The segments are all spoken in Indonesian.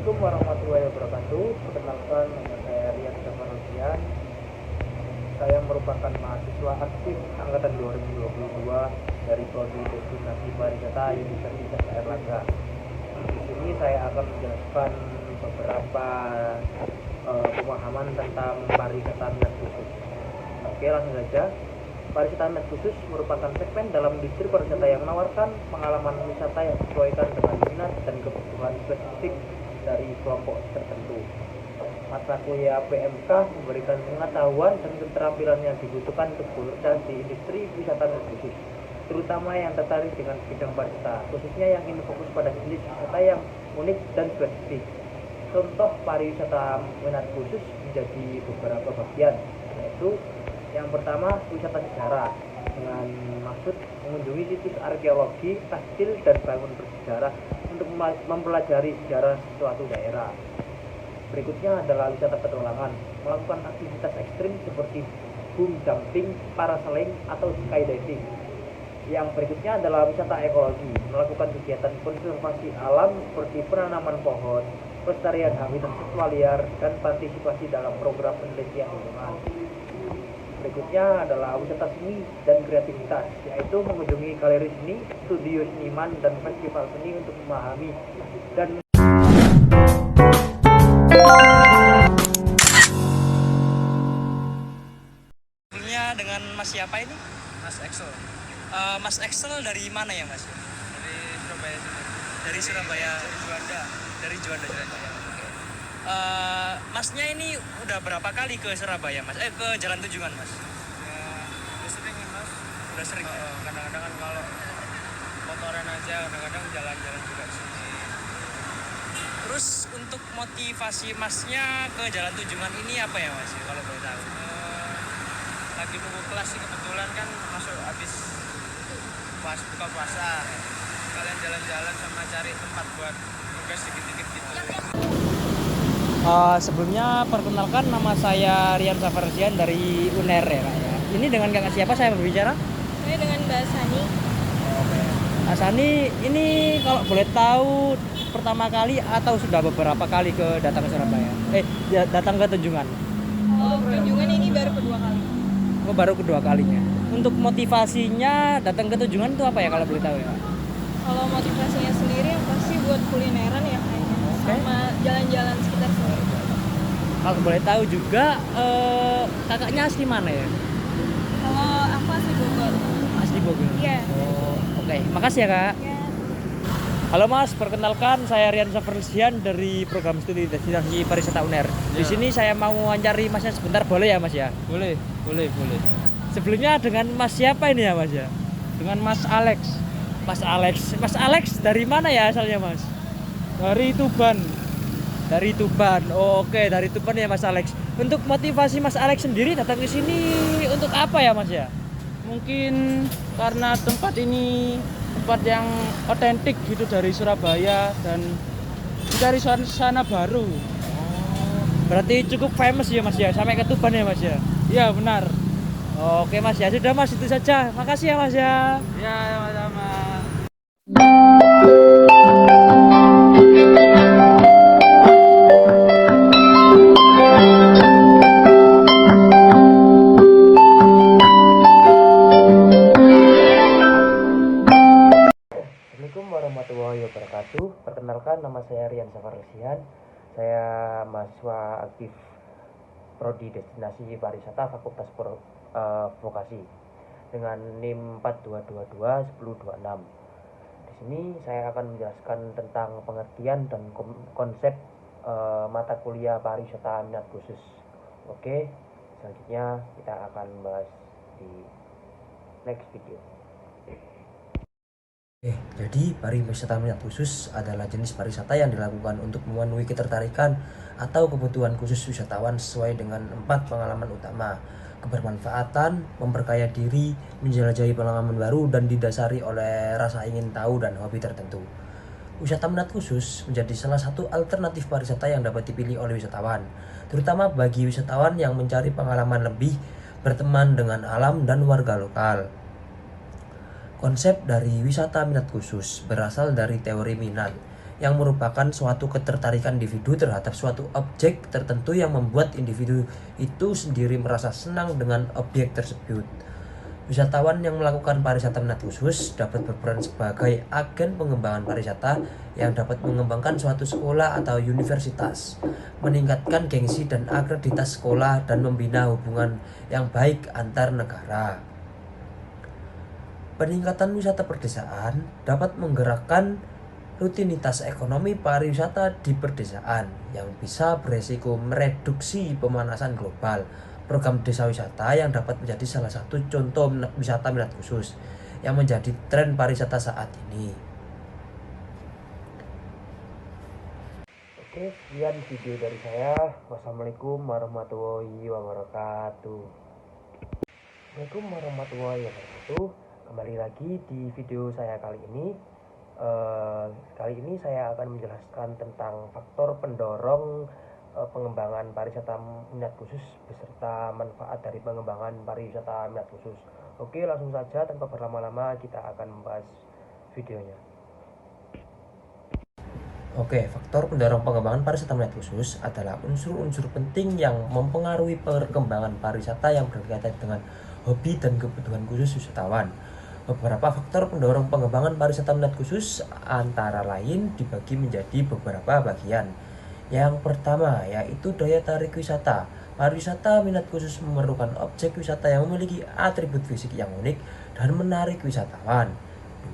Assalamualaikum warahmatullahi wabarakatuh. Perkenalkan, nama saya Rian Safarosian. Saya merupakan mahasiswa aktif angkatan 2022 dari Prodi Destinasi Pariwisata Universitas Airlangga. Di sini saya akan menjelaskan beberapa pemahaman tentang pariwisata minat khusus. Oke, langsung saja. Pariwisata minat khusus merupakan segmen dalam industri pariwisata yang menawarkan pengalaman wisata yang disesuaikan dengan minat dan kebutuhan spesifik dari kelompok tertentu. Mata kuliah PMK memberikan pengetahuan dan keterampilan yang dibutuhkan untuk bekerja di industri wisata minat khusus, terutama yang tertarik dengan bidang pariwisata, khususnya yang ingin fokus pada jenis wisata yang unik dan spesifik. Contoh pariwisata minat khusus menjadi beberapa bagian, yaitu yang pertama, wisata sejarah dengan maksud mengunjungi situs arkeologi, kastil, dan bangunan bersejarah untuk mempelajari sejarah suatu daerah. Berikutnya adalah wisata petualangan, melakukan aktivitas ekstrim seperti boom jumping, parasailing, atau skydiving. Yang berikutnya adalah wisata ekologi, melakukan kegiatan konservasi alam seperti penanaman pohon, pelestarian habitat satwa liar, dan partisipasi dalam program penelitian lingkungan. Berikutnya adalah wisata seni dan kreativitas, yaitu mengunjungi galeri seni, studio seniman, dan festival seni untuk memahami dan dengan Mas siapa ini? Mas Excel Mas Excel dari mana ya Mas? dari Surabaya sini. Dari Surabaya. Dari Juanda. Dari Juanda. Oke. Masnya ini udah berapa kali ke Surabaya Mas? Ke Jalan Tunjungan Mas? Ya, udah sering ya Mas. Udah sering ya? Kadang-kadang kan kalau motoran aja, kadang-kadang jalan-jalan juga di sini. Terus untuk motivasi Masnya ke Jalan Tunjungan ini apa ya Mas? Kalau boleh tahu? Lagi nunggu kelas sih, kebetulan kan masuk habis buka puasa. Kalian jalan-jalan sama cari tempat buat tugas dikit-dikit gitu. Sebelumnya perkenalkan, nama saya Rian Safarosian dari UNER ya Kak ya. Ini dengan kakak siapa saya berbicara? Saya dengan Mbak Sani. Mbak Sani, ini kalau boleh tahu pertama kali atau sudah beberapa kali datang ke Surabaya? Datang ke Tunjungan? Kalau kunjungan ini baru kedua kali. Oh, baru kedua kalinya. Untuk motivasinya datang ke Tunjungan itu apa ya kalau boleh tahu ya? Kalau motivasinya sendiri yang pasti buat kulineran ya kayaknya. Sama jalan-jalan sekitar sini. Kalau boleh tahu juga kakaknya asli mana ya? Kalau aku asli Bogor. Asli Bogor? Iya. Oh, oke. Makasih ya Kak. Ya. Halo Mas, perkenalkan saya Rian Safarosian dari program studi Destinasi Pariwisata UNER. Di sini saya mau wawancari Masnya sebentar, boleh ya Mas ya? Boleh. Sebelumnya dengan Mas siapa ini ya Mas ya? Dengan Mas Alex Mas Alex. Mas Alex dari mana ya asalnya Mas? dari Tuban. Dari Tuban. Oh, oke, dari Tuban ya Mas Alex. Untuk motivasi Mas Alex sendiri datang ke sini untuk apa ya Mas ya? Mungkin karena tempat ini tempat yang otentik gitu dari Surabaya dan mencari suasana baru. Berarti cukup famous ya Mas ya, sampai ke Tuban ya Mas ya? Iya benar. Oke Mas ya, sudah Mas itu saja. Makasih ya Mas ya. Ya sama-sama. Assalamualaikum warahmatullahi wabarakatuh. Perkenalkan, nama saya Rian Safarosian. Saya mahasiswa aktif Prodi Destinasi Pariwisata Fakultas Vokasi dengan NIM 4222 1026. Di sini saya akan menjelaskan tentang pengertian dan konsep mata kuliah pariwisata minat khusus. Oke, selanjutnya kita akan bahas di next video. Jadi pariwisata minat khusus adalah jenis pariwisata yang dilakukan untuk memenuhi ketertarikan atau kebutuhan khusus wisatawan sesuai dengan 4 pengalaman utama: kebermanfaatan, memperkaya diri, menjelajahi pengalaman baru, dan didasari oleh rasa ingin tahu dan hobi tertentu. Wisata minat khusus menjadi salah satu alternatif pariwisata yang dapat dipilih oleh wisatawan, terutama bagi wisatawan yang mencari pengalaman lebih berteman dengan alam dan warga lokal. Konsep dari wisata minat khusus berasal dari teori minat, yang merupakan suatu ketertarikan individu terhadap suatu objek tertentu yang membuat individu itu sendiri merasa senang dengan objek tersebut. Wisatawan yang melakukan pariwisata minat khusus dapat berperan sebagai agen pengembangan pariwisata yang dapat mengembangkan suatu sekolah atau universitas, meningkatkan gengsi dan akreditas sekolah, dan membina hubungan yang baik antar negara. Peningkatan wisata perdesaan dapat menggerakkan rutinitas ekonomi pariwisata di perdesaan yang bisa beresiko mereduksi pemanasan global. Program desa wisata yang dapat menjadi salah satu contoh wisata minat khusus yang menjadi tren pariwisata saat ini. Oke, sekian video dari saya. Wassalamualaikum warahmatullahi wabarakatuh. Assalamualaikum warahmatullahi wabarakatuh. Kembali lagi di video saya kali ini. Kali ini saya akan menjelaskan tentang faktor pendorong pengembangan pariwisata minat khusus beserta manfaat dari pengembangan pariwisata minat khusus. Oke, langsung saja tanpa berlama-lama kita akan membahas videonya. Oke, faktor pendorong pengembangan pariwisata minat khusus adalah unsur-unsur penting yang mempengaruhi perkembangan pariwisata yang berkaitan dengan hobi dan kebutuhan khusus wisatawan. Beberapa faktor pendorong pengembangan pariwisata minat khusus antara lain dibagi menjadi beberapa bagian. Yang pertama yaitu daya tarik wisata. Pariwisata minat khusus memerlukan objek wisata yang memiliki atribut fisik yang unik dan menarik wisatawan.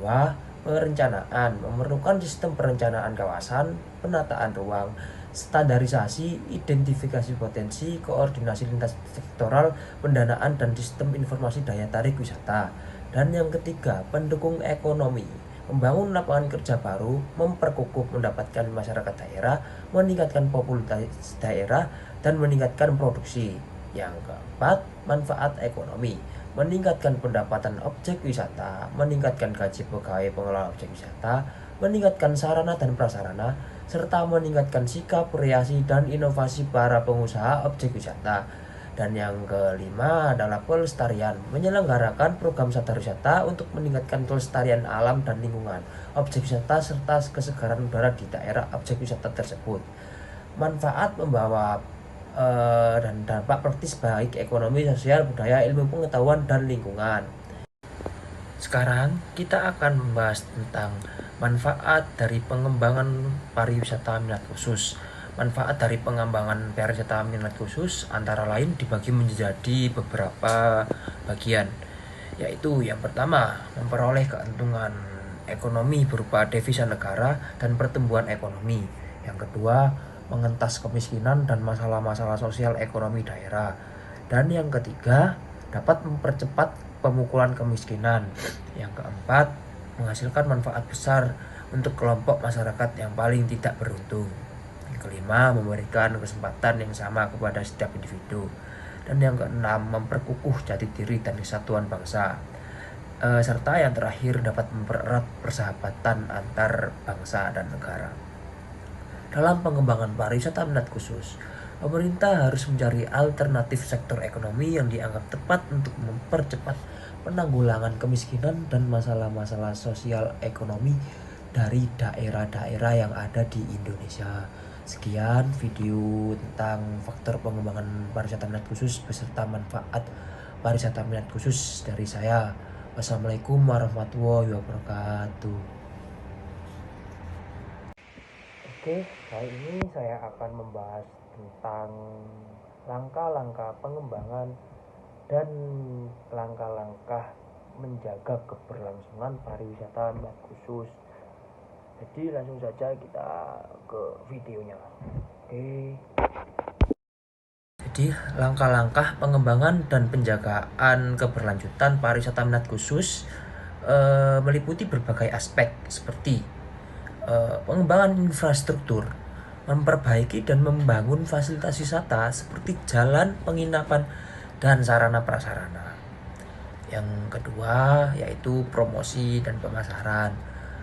2. Perencanaan memerlukan sistem perencanaan kawasan, penataan ruang, standarisasi, identifikasi potensi, koordinasi lintas sektoral, pendanaan, dan sistem informasi daya tarik wisata. Dan yang ketiga, pendukung ekonomi, membangun lapangan kerja baru, memperkukuh mendapatkan masyarakat daerah, meningkatkan popularitas daerah, dan meningkatkan produksi. Yang keempat, manfaat ekonomi, meningkatkan pendapatan objek wisata, meningkatkan gaji pegawai pengelola objek wisata, meningkatkan sarana dan prasarana, serta meningkatkan sikap, kreasi, dan inovasi para pengusaha objek wisata. Dan yang kelima adalah pelestarian, menyelenggarakan program sadar wisata untuk meningkatkan kelestarian alam dan lingkungan objek wisata serta kesegaran udara di daerah objek wisata tersebut. Manfaat membawa dan dampak praktis baik ekonomi, sosial, budaya, ilmu pengetahuan, dan lingkungan. Sekarang kita akan membahas tentang manfaat dari pengembangan pariwisata minat khusus. Manfaat dari pengembangan pariwisata minat khusus antara lain dibagi menjadi beberapa bagian, yaitu yang pertama, memperoleh keuntungan ekonomi berupa devisa negara dan pertumbuhan ekonomi. Yang kedua, mengentas kemiskinan dan masalah-masalah sosial ekonomi daerah. Dan yang ketiga, dapat mempercepat pemukulan kemiskinan. Yang keempat, menghasilkan manfaat besar untuk kelompok masyarakat yang paling tidak beruntung. Kelima, memberikan kesempatan yang sama kepada setiap individu. Dan yang keenam, memperkukuh jati diri dan kesatuan bangsa. Serta yang terakhir, dapat mempererat persahabatan antar bangsa dan negara. Dalam pengembangan pariwisata minat khusus, pemerintah harus mencari alternatif sektor ekonomi yang dianggap tepat untuk mempercepat penanggulangan kemiskinan dan masalah-masalah sosial ekonomi dari daerah-daerah yang ada di Indonesia. Sekian video tentang faktor pengembangan pariwisata minat khusus beserta manfaat pariwisata minat khusus dari saya. Wassalamualaikum warahmatullahi wabarakatuh. Oke, kali ini saya akan membahas tentang langkah-langkah pengembangan dan langkah-langkah menjaga keberlangsungan pariwisata minat khusus. Jadi langsung saja kita ke videonya. Oke. Jadi langkah-langkah pengembangan dan penjagaan keberlanjutan pariwisata minat khusus meliputi berbagai aspek seperti pengembangan infrastruktur, memperbaiki dan membangun fasilitas wisata seperti jalan, penginapan, dan sarana prasarana. Yang kedua yaitu promosi dan pemasaran,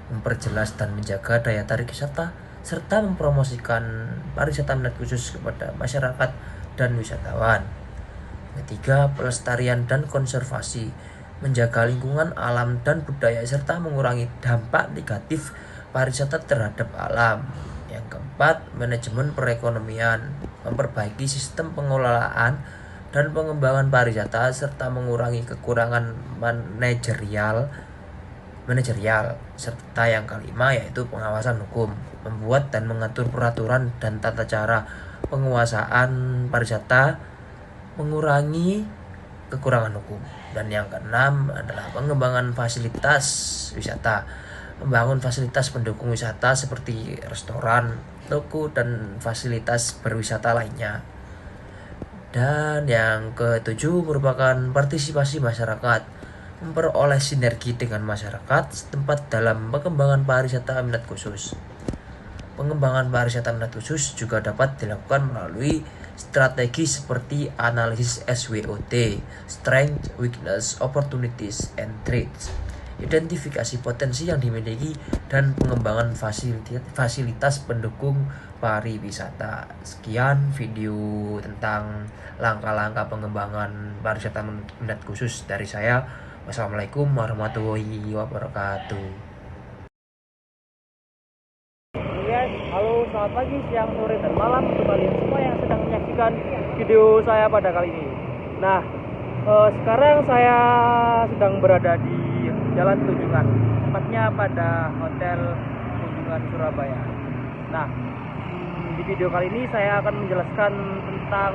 memperjelas dan menjaga daya tarik wisata, serta mempromosikan pariwisata minat khusus kepada masyarakat dan wisatawan. Ketiga, pelestarian dan konservasi, menjaga lingkungan alam dan budaya serta mengurangi dampak negatif pariwisata terhadap alam. Yang keempat, manajemen perekonomian, memperbaiki sistem pengelolaan dan pengembangan pariwisata serta mengurangi kekurangan manajerial. Serta yang kelima yaitu pengawasan hukum, membuat dan mengatur peraturan dan tata cara penguasaan pariwisata, mengurangi kekurangan hukum. Dan yang keenam adalah pengembangan fasilitas wisata, membangun fasilitas pendukung wisata seperti restoran, toko, dan fasilitas berwisata lainnya. Dan yang ketujuh merupakan partisipasi masyarakat, memperoleh sinergi dengan masyarakat setempat dalam pengembangan pariwisata minat khusus. Pengembangan pariwisata minat khusus juga dapat dilakukan melalui strategi seperti analisis SWOT, Strength, Weakness, Opportunities, and Threats, identifikasi potensi yang dimiliki, dan pengembangan fasilitas pendukung pariwisata. Sekian video tentang langkah-langkah pengembangan pariwisata minat khusus dari saya. Wassalamualaikum warahmatullahi wabarakatuh. Guys, halo, selamat pagi, siang, sore, dan malam untuk kalian semua yang sedang menyaksikan video saya pada kali ini. Nah, sekarang saya sedang berada di Jalan Tunjungan, tepatnya pada Hotel Tunjungan Surabaya. Nah, di video kali ini saya akan menjelaskan tentang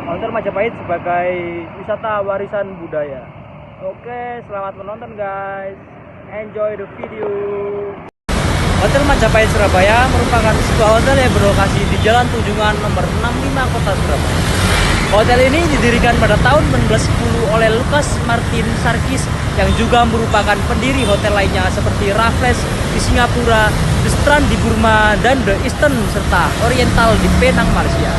Hotel Majapahit sebagai wisata warisan budaya. Oke, selamat menonton guys. Enjoy the video. Hotel Majapahit Surabaya merupakan sebuah hotel yang berlokasi di Jalan Tunjungan nomor 65 Kota Surabaya. Hotel ini didirikan pada tahun 1910 oleh Lucas Martin Sarkis yang juga merupakan pendiri hotel lainnya seperti Raffles di Singapura, The Strand di Burma, dan The Eastern serta Oriental di Penang, Malaysia.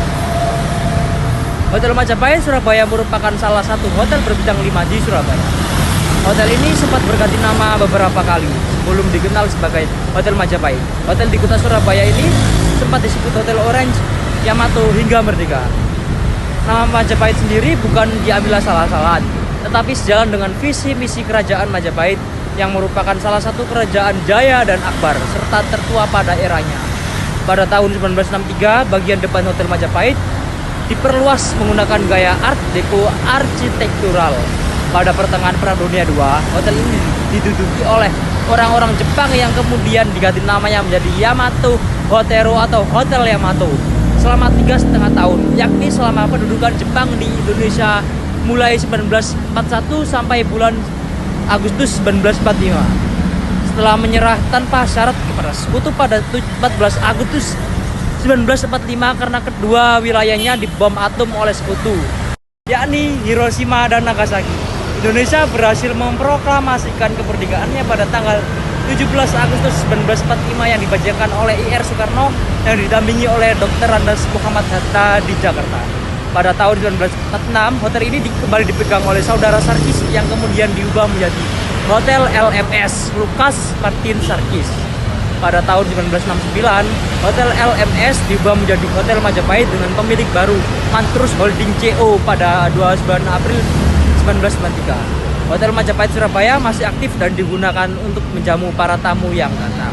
Hotel Majapahit Surabaya merupakan salah satu hotel berbintang 5 di Surabaya. Hotel ini sempat berganti nama beberapa kali sebelum dikenal sebagai Hotel Majapahit. Hotel di kota Surabaya ini sempat disebut Hotel Orange, Yamato, hingga Merdeka. Nama Majapahit sendiri bukan diambil asal-asalan, tetapi sejalan dengan visi misi kerajaan Majapahit yang merupakan salah satu kerajaan jaya dan akbar serta tertua pada eranya. Pada tahun 1963, bagian depan Hotel Majapahit diperluas menggunakan gaya Art Deco arsitektural. Pada pertengahan Perang Dunia II, hotel ini diduduki oleh orang-orang Jepang yang kemudian diganti namanya menjadi Yamato Hotero atau Hotel Yamato selama 3,5 tahun, yakni selama pendudukan Jepang di Indonesia mulai 1941 sampai bulan Agustus 1945. Setelah menyerah tanpa syarat kepada sekutu pada 14 Agustus 1945 karena kedua wilayahnya dibom atom oleh sekutu, yakni Hiroshima dan Nagasaki. Indonesia berhasil memproklamasikan kemerdekaannya pada tanggal 17 Agustus 1945 yang dibacakan oleh IR Soekarno yang didampingi oleh Dr. Andes Muhammad Hatta di Jakarta. Pada tahun 1946, hotel ini kembali dipegang oleh saudara Sarkis yang kemudian diubah menjadi Hotel LMS Lucas Martin Sarkis. Pada tahun 1969, Hotel LMS diubah menjadi Hotel Majapahit dengan pemilik baru Mantrus Holding CO pada 29 April 1993. Hotel Majapahit Surabaya masih aktif dan digunakan untuk menjamu para tamu yang datang.